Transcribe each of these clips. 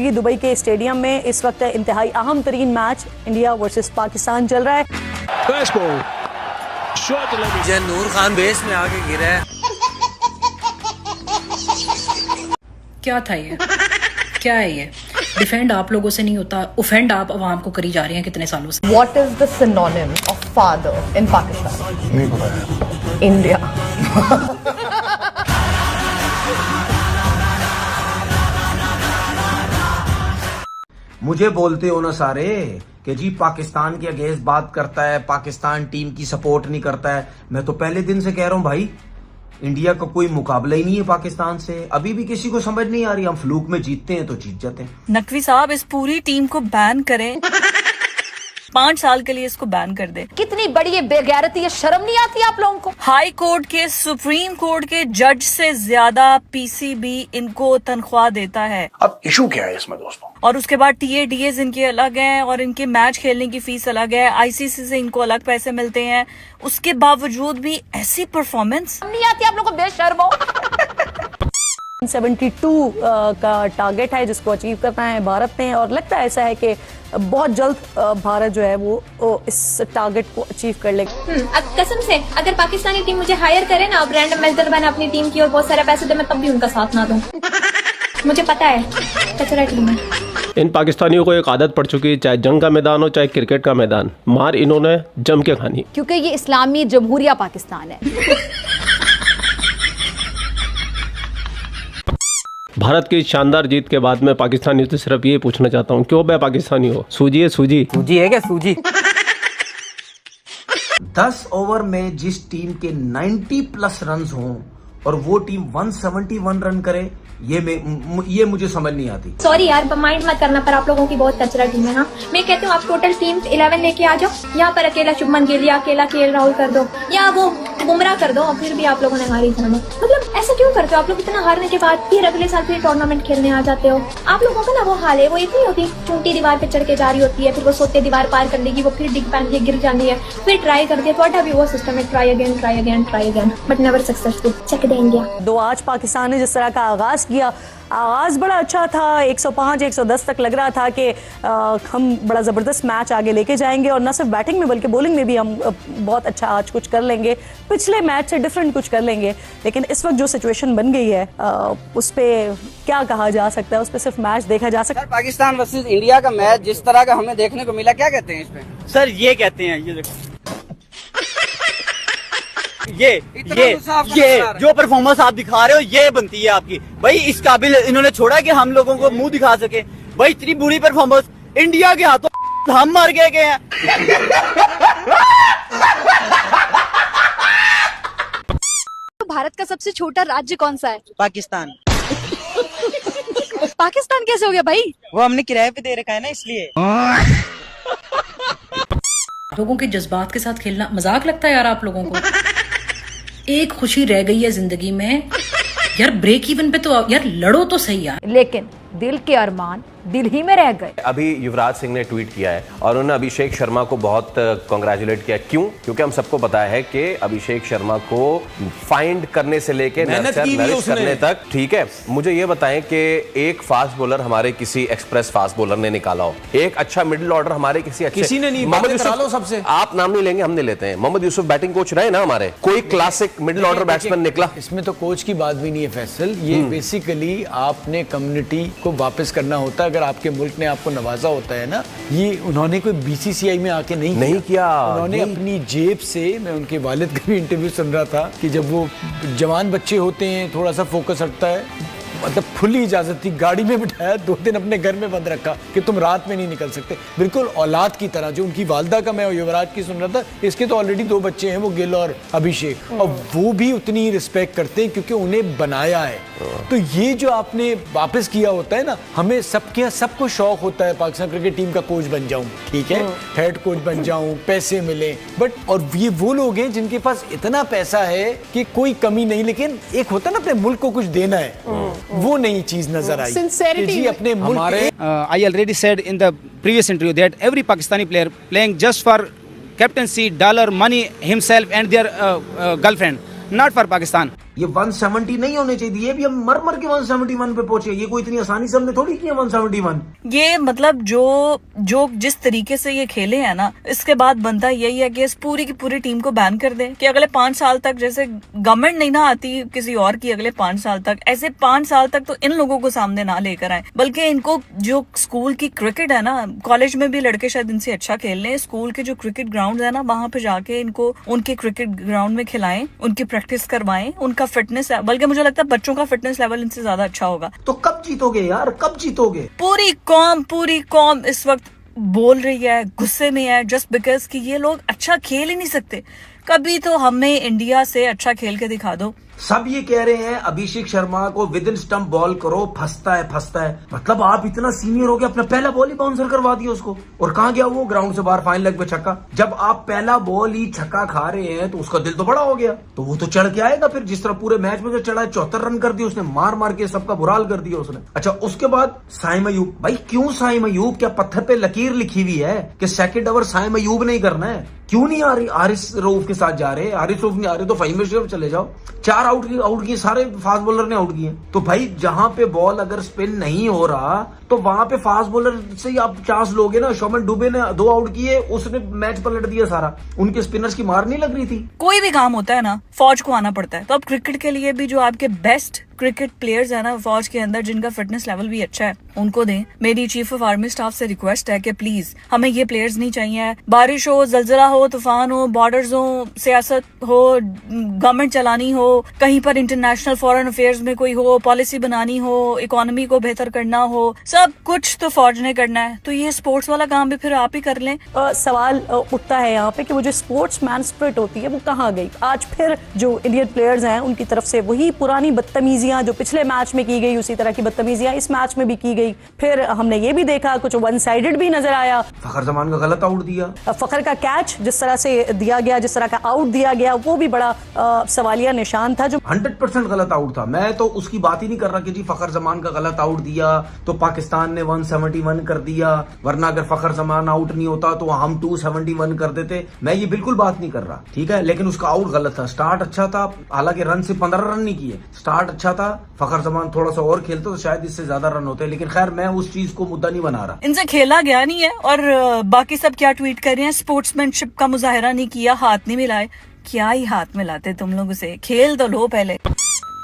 करेगी दुबई के स्टेडियम में। इस वक्त इंतहाई अहम तरीन मैच इंडिया वर्सेस पाकिस्तान चल रहा है। नूर खान बेस में आके गिरा है। क्या था ये? क्या है ये? डिफेंड आप लोगों से नहीं होता, ऑफेंड आप अवाम को करी जा रहे हैं कितने सालों से। What is the synonym of father in Pakistan? नहीं पता है। India. मुझे बोलते हो ना सारे कि जी पाकिस्तान के अगेंस्ट बात करता है, पाकिस्तान टीम की सपोर्ट नहीं करता है। मैं तो पहले दिन से कह रहा हूं भाई, इंडिया का कोई मुकाबला ही नहीं है पाकिस्तान से। अभी भी किसी को समझ नहीं आ रही, हम फ्लूक में जीतते हैं तो जीत जाते हैं। नकवी साहब इस पूरी टीम को बैन करें, 5 साल के लिए इसको बैन कर दे। कितनी बड़ी ये बेगैरती है, शर्म नहीं आती आप लोगों को? हाई कोर्ट के, सुप्रीम कोर्ट के जज से ज्यादा पीसीबी इनको तनख्वाह देता है। अब इशू क्या है इसमें दोस्तों? और उसके बाद टीएडीएस इनके अलग हैं और इनके मैच खेलने की फीस अलग है। आईसीसी से इनको अलग पैसे मिलते हैं। उसके बावजूद भी ऐसी परफॉर्मेंस नहीं आती आप लोगों को, बेशर्म हो। 72 का टारगेट है जिसको अचीव करना है भारत ने, और लगता है ऐसा है कि बहुत जल्द भारत जो है वो इस टारगेट को अचीव कर लेगा। कसम से अगर पाकिस्तानी टीम मुझे हायर करे ना, ब्रांड एम्बेसडर बना अपनी टीम की और बहुत सारा पैसे दे, मैं तब भी उनका साथ ना दूं। मुझे पता है कचरा टीम है। इन पाकिस्तानियों को एक आदत पड़ चुकी है, चाहे जंग का मैदान हो चाहे क्रिकेट का मैदान, मार इन्होंने जम के खानी। क्योंकि ये इस्लामी जमहूरिया पाकिस्तान है। भारत की शानदार जीत के बाद मैं पाकिस्तानियों से सिर्फ ये पूछना चाहता हूँ, क्यों बे पाकिस्तानी हो? सूजी है सूजी? सूजी है क्या? सूजी 10 ओवर में जिस टीम के 90 प्लस रन हों और वो टीम 171 रन करे, ये मुझे समझ नहीं आती। सॉरी यार, माइंड मत करना, पर आप लोगों की बहुत कचरा टीम है। हाँ, मैं कहती हूँ आप टोटल टीम 11 लेके आ जाओ। यहाँ पर अकेला शुभमन गिल या अकेला केएल राहुल कर दो या वो बुमराह कर दो, फिर भी आप लोगों ने हारी जाना। मतलब ऐसा क्यों करते हो आप लोग? इतना हारने के बाद फिर अगले साल फिर टूर्नामेंट खेलने आ जाते हो। आप लोगों का ना वो हाल है, वो इतनी होती चूंटी दीवार पे चढ़ के जा रही होती है, फिर वो सोते दीवार पार कर लेगी, वो फिर डिग पैन के गिर जाती है, फिर ट्राई करती है। थोड़ा भी वो सिस्टम है, try again try again try again, but never successful. Check the India. दो आज पाकिस्तान ने जिस तरह का आगाज किया, आगाज बड़ा अच्छा था। 105-110 तक लग रहा था कि हम बड़ा ज़बरदस्त मैच आगे लेके जाएंगे, और न सिर्फ बैटिंग में बल्कि बॉलिंग में भी हम बहुत अच्छा आज कुछ कर लेंगे, पिछले मैच से डिफरेंट कुछ कर लेंगे। लेकिन इस वक्त जो सिचुएशन बन गई है उस पर क्या कहा जा सकता है? उस पर सिर्फ मैच देखा जा सकता है। पाकिस्तान वर्सेस इंडिया का मैच जिस तरह का हमें देखने को मिला, क्या कहते हैं इसमें? सर ये कहते हैं, ये देखो ये जो परफॉर्मेंस आप दिखा रहे हो ये बनती है आपकी। भाई इस काबिल इन्होंने छोड़ा कि हम लोगों को मुंह दिखा सके। भाई इतनी बुरी परफॉर्मेंस इंडिया के हाथों हम मार गए हैं। भारत का सबसे छोटा राज्य कौन सा है? पाकिस्तान। पाकिस्तान कैसे हो गया भाई? वो हमने किराए पे दे रखा है ना, इसलिए। लोगों के जज्बात के साथ खेलना मजाक लगता है यार आप लोगों को? एक खुशी रह गई है जिंदगी में यार, ब्रेक इवन पे तो यार लड़ो तो सही यार। लेकिन दिल के अरमान दिल ही में रह गए। अभी युवराज सिंह ने ट्वीट किया है और उन्होंने अभिषेक शर्मा को बहुत कांग्रेचुलेट किया। क्यों? क्योंकि हम सबको पता है कि अभिषेक शर्मा को फाइंड करने से लेके नरिश करने तक, ठीक है, मुझे ये बताएं कि एक फास्ट बॉलर हमारे किसी एक्सप्रेस फास्ट बॉलर ने निकाला हो, एक अच्छा मिडिल ऑर्डर हमारे किसी अच्छे, किसी ने नहीं। मोहम्मद यूसुफ सबसे, आप नाम नहीं लेंगे, हम नहीं लेते हैं। मोहम्मद यूसुफ बैटिंग कोच रहे ना हमारे, कोई क्लासिक मिडिल ऑर्डर बैट्समैन निकला? इसमें तो कोच की बात भी नहीं है फैसल, ये बेसिकली आपने कम्युनिटी को वापस करना होता है। अगर आपके मुल्क ने आपको नवाजा होता है ना, ये उन्होंने कोई बीसीसीआई में आके नहीं किया। उन्होंने अपनी जेब से, मैं उनके वालिद का भी इंटरव्यू सुन रहा था कि जब वो जवान बच्चे होते हैं थोड़ा सा फोकस हटता है, मतलब खुली इजाजत थी, गाड़ी में बिठाया, 2 दिन अपने घर में बंद रखा कि तुम रात में नहीं निकल सकते। बिल्कुल औलाद की तरह, जो उनकी वालदा का मैं युवराज की सुन रहा था, इसके तो ऑलरेडी 2 बच्चे हैं, वो गिल और अभिषेक, और वो भी उतनी रिस्पेक्ट करते हैं क्योंकि उन्हें बनाया है। तो ये जो आपने वापस किया होता है ना, हमें सबको शौक होता है पाकिस्तान क्रिकेट टीम का कोच बन जाऊं, ठीक है, हेड कोच बन जाऊं, पैसे मिले, बट और ये वो लोग हैं जिनके पास इतना पैसा है कि कोई कमी नहीं, लेकिन एक होता है ना अपने मुल्क को कुछ देना है, वो नई चीज नजर आई। सिंसेरिटी अपने मुल्क। I already said in the previous interview that every Pakistani player playing just for captaincy, dollar, money, himself and their girlfriend, not for Pakistan. ये 170 नहीं होने चाहिए, ये भी हम मर मर के 171 पे पहुंचे। ये कोई इतनी आसानी से हमने थोड़ी किया 171। ये मतलब जो जिस तरीके से ये खेले हैं ना, इसके बाद बनता यही है कि इस पूरी की पूरी टीम को बैन कर दें कि अगले 5 साल तक, जैसे गवर्नमेंट नहीं ना आती किसी और की अगले 5 साल तक, ऐसे 5 साल तक तो इन लोगों को सामने ना लेकर आए, बल्कि इनको जो स्कूल की क्रिकेट है ना, कॉलेज में भी लड़के शायद इनसे अच्छा खेल लें, स्कूल के जो क्रिकेट ग्राउंड है ना, वहां पे जाके इनको उनके क्रिकेट ग्राउंड में खिलाएं, उनकी प्रैक्टिस करवाएं, उनका फिटनेस, बल्कि मुझे लगता है बच्चों का फिटनेस लेवल इनसे ज्यादा अच्छा होगा। तो कब जीतोगे यार, कब जीतोगे? पूरी कौम इस वक्त बोल रही है, गुस्से में है, जस्ट बिकॉज कि ये लोग अच्छा खेल ही नहीं सकते। कभी तो हमें इंडिया से अच्छा खेल के दिखा दो। सब ये कह रहे हैं अभिषेक शर्मा को विद इन स्टंप बॉल करो, फंसता है। मतलब आप इतना सीनियर हो गया, अपना पहला बॉल ही बाउंसर करवा दिया उसको, और कहां गया वो? ग्राउंड से बाहर, फाइन लेग पे छक्का। जब आप पहला बॉल ही छक्का खा रहे हैं तो उसका दिल तो बड़ा हो गया, तो वो तो चढ़ के आएगा फिर, जिस तरह पूरे मैच में जो चढ़ा है, 74 रन कर दिए उसने, मार के सबका बुरा हाल कर दिया उसने। अच्छा, उसके बाद साइम अयूब, भाई क्यों साइम अयूब? क्या पत्थर पे लकीर लिखी हुई है कि सेकंड ओवर साइम अयूब नहीं करना है? क्यों नहीं आ रही? हारिस रऊफ के साथ जा रहे हैं, हारिस रऊफ नहीं आ रहे तो फहीम अशरफ चले जाओ। 4 आउट की सारे फास्ट बॉलर ने आउट किए। तो भाई जहां पे बॉल अगर स्पिन नहीं हो रहा तो वहां पे फास्ट बॉलर से ही आप चांस लोगे ना। शोमन डुबे ने 2 आउट किए, उसने मैच पलट दिया सारा। उनके स्पिनर्स की मार नहीं लग रही थी। कोई भी काम होता है ना, फौज को आना पड़ता है। तो अब क्रिकेट के लिए भी जो आपके बेस्ट क्रिकेट प्लेयर्स है ना फौज के अंदर, जिनका फिटनेस लेवल भी अच्छा है, उनको दें। मेरी चीफ ऑफ आर्मी स्टाफ से रिक्वेस्ट है कि प्लीज हमें ये प्लेयर्स नहीं चाहिए। बारिश हो, जलजला हो, तूफान हो, बॉर्डर्स हो, सियासत हो, गवर्नमेंट चलानी हो, कहीं पर इंटरनेशनल फॉरेन अफेयर्स में कोई हो, पॉलिसी बनानी हो, इकोनॉमी को बेहतर करना हो, सब कुछ तो फौज ने करना है। तो ये स्पोर्ट्स वाला काम भी फिर आप ही कर लें। सवाल उठता है यहाँ पे कि वो जो स्पोर्ट्स मैन स्पिरिट होती है वो कहाँ गई? आज फिर जो इंडियन प्लेयर्स हैं उनकी तरफ से वही पुरानी बदतमीजियां जो पिछले मैच में की गई, उसी तरह की बदतमीजियां इस मैच में भी की गई। फिर हमने ये भी देखा कुछ वन साइडेड भी नजर आया। फखर जमान का गलत आउट दिया, फखर का कैच जिस तरह से दिया गया, जिस तरह का आउट दिया गया, वो भी बड़ा सवालिया निशान था, जो 100% गलत आउट था। मैं तो उसकी बात ही नहीं कर रहा कि जी फखर जमान का गलत आउट दिया तो पाकिस्तान ने 171 कर दिया, वरना अगर फखर जमान आउट नहीं होता तो हम 271 कर देते। मैं ये बिल्कुल बात नहीं कर रहा, ठीक है, लेकिन उसका आउट गलत था। स्टार्ट अच्छा था, हालांकि रन से 15 रन नहीं किए, स्टार्ट अच्छा था। फखर जमान थोड़ा सा और खेलते तो शायद इससे ज्यादा रन होते, लेकिन खैर मैं उस चीज को मुद्दा नहीं बना रहा। इनसे खेला गया नहीं है। और बाकी सब क्या ट्वीट कर रहे हैं, स्पोर्ट्समैनशिप का मुजाहिरा नहीं किया, हाथ नहीं मिलाए। क्या ही हाथ मिलाते तुम लोग उसे, खेल तो लो पहले।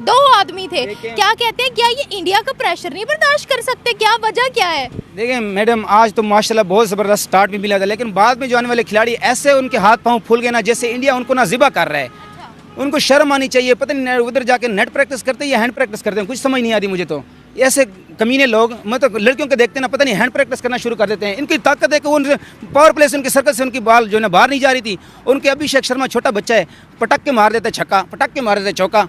2 आदमी थे, क्या कहते हैं, क्या ये इंडिया का प्रेशर नहीं बर्दाश्त कर सकते? क्या वजह क्या है? देखिए मैडम, आज तो माशाल्लाह बहुत ज़बरदस्त स्टार्ट भी मिला था, लेकिन बाद में जो आने वाले खिलाड़ी ऐसे उनके हाथ पांव फूल गए ना, जैसे इंडिया उनको ना ज़िबा कर रहा है। उनको शर्म आनी चाहिए। पता नहीं उधर जाके नेट प्रैक्टिस करते हैं या हैंड प्रैक्टिस करते हैं, कुछ समझ नहीं आ रही मुझे तो। ऐसे कमीने लोग, मतलब लड़कियों को देखते ना, पता नहीं हैंड प्रैक्टिस करना शुरू कर देते हैं। इनकी ताकत है कि उन पावर प्ले से उनके सर्कल से उनकी बॉल जो है बाहर नहीं जा रही थी। उनके अभिषेक शर्मा छोटा बच्चा है, पटक के मार देते छक्का, पटक के मार देते चौका।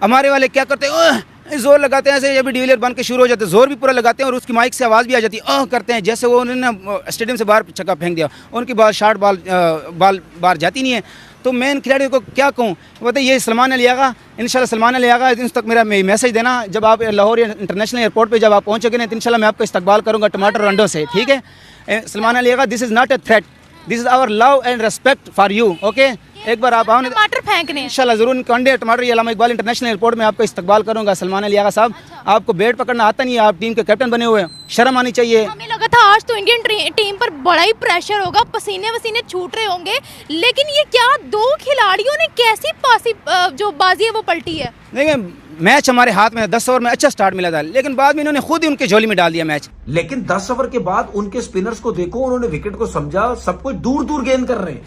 हमारे वाले क्या करते हैं, जोर लगाते हैं ऐसे, जब भी डिविलियर बन के शुरू हो जाते हैं जोर भी पूरा लगाते हैं और उसकी माइक से आवाज़ भी आ जाती है, करते हैं जैसे वो उन्होंने स्टेडियम से बाहर छक्का फेंक दिया। उनकी बॉल शार्ट बॉल बाहर जाती नहीं है। तो मैं इन खिलाड़ियों को क्या कहूँ, बताइए, ये सलमान अली आगा, इंशाल्लाह सलमान अली आगा इस तक मेरा मैसेज देना, जब आप लाहौर इंटरनेशनल एयरपोर्ट पे जब आप पहुँचोगे ना, तो इंशाल्लाह मैं आपका इस्तकबाल करूँगा टमाटर और अंडों से, ठीक है। Salman Ali Agha, this is not a threat, this is our love and respect for you, okay. एक बार आप आओ, टमाटर फेंकने इंशाल्लाह जरूर, अंडे टमाटर ये अल्लामा इकबाल इंटरनेशनल एयरपोर्ट में आपका इस्तकबाल करूँगा। सलमान अली आगा साहब, आपको बैट पकड़ना आता नहीं है, आप टीम के कैप्टन बने हुए हैं, शर्म आनी चाहिए। हमें लगा था आज तो इंडियन टीम पर बड़ा ही प्रेशर होगा, पसीने वसीने छूट रहे होंगे, लेकिन ये क्या 2 खिलाड़ियों ने कैसी पासी जो बाजी है वो पलटी है। देखिए मैच हमारे हाथ में 10 ओवर में अच्छा स्टार्ट मिला था, लेकिन बाद में इन्होंने खुद ही उनके झोली में डाल दिया मैच। लेकिन 10 ओवर के बाद उनके स्पिनर्स को देखो, उन्होंने विकेट को समझा, सब कुछ दूर गेंद कर रहे हैं,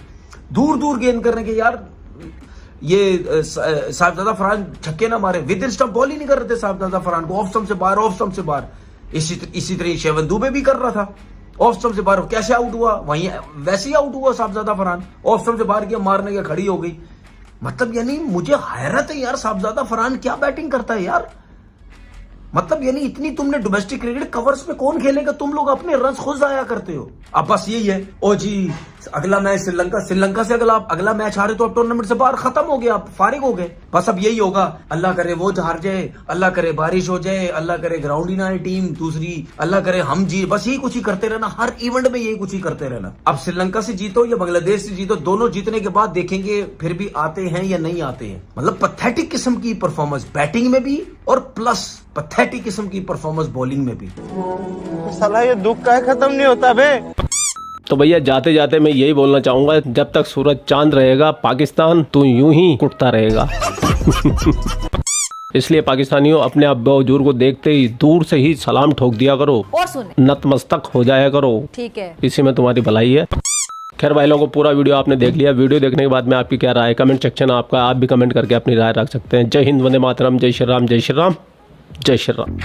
दूर गेंद कर रहे हैं कि यार ये साहिबजादा फरहान छक्के ना मारे, विद इन स्टंप बॉल ही नहीं कर रहे थे साहिबजादा फरहान को, ऑफ स्टंप से बाहर, ऑफ स्टंप से बाहर। इसी तरह शेवन दुबे भी कर रहा था, ऑफ स्टंप से बाहर। कैसे आउट हुआ? वहीं वैसे ही आउट हुआ साहिबजादा फरहान, ऑफ स्टंप से बाहर किया, मारने के खड़ी हो गई। मतलब यानी मुझे हैरत है यार, साहिबजादा फरहान क्या बैटिंग करता है यार। मतलब यानी इतनी तुमने डोमेस्टिक क्रिकेट कवर्स पे कौन खेलेगा, तुम लोग अपने रन खुद जाया करते हो। अब बस यही है, ओ जी अगला मैच श्रीलंका से अगला मैच हारे तो अब टूर्नामेंट से बाहर, खत्म हो गया, आप फारिग हो गए। बस अब यही होगा, अल्लाह करे वो हार जाए, अल्लाह करे बारिश हो जाए, अल्लाह करे ग्राउंड ही ना आए टीम दूसरी, अल्लाह करे हम जीत, बस यही कुछ ही करते रहना, हर इवेंट में यही कुछ ही करते रहना। अब श्रीलंका से जीतो या बांग्लादेश से जीतो, दोनों जीतने के बाद देखेंगे फिर भी आते हैं या नहीं आते हैं। मतलब पैथेटिक किस्म की परफॉर्मेंस बैटिंग में भी और प्लस पैथेटिक किस्म की परफॉर्मेंस बॉलिंग में भी। साला ये दुख का खत्म नहीं होता बे। तो भैया जाते जाते मैं यही बोलना चाहूंगा, जब तक सूरज चांद रहेगा पाकिस्तान तो यूं ही कुटता रहेगा। इसलिए पाकिस्तानियों अपने अब्बा हुजूर को देखते ही दूर से ही सलाम ठोक दिया करो और सुने नतमस्तक हो जाया करो, ठीक है, इसी में तुम्हारी भलाई है। खैर भाई लोगों, पूरा वीडियो आपने देख लिया। वीडियो देखने के बाद में आपकी क्या राय है, कमेंट सेक्शन आपका, आप भी कमेंट करके अपनी राय रख सकते हैं। जय हिंद, वंदे मातरम, जय श्री राम, जय श्री राम, जय श्री राम।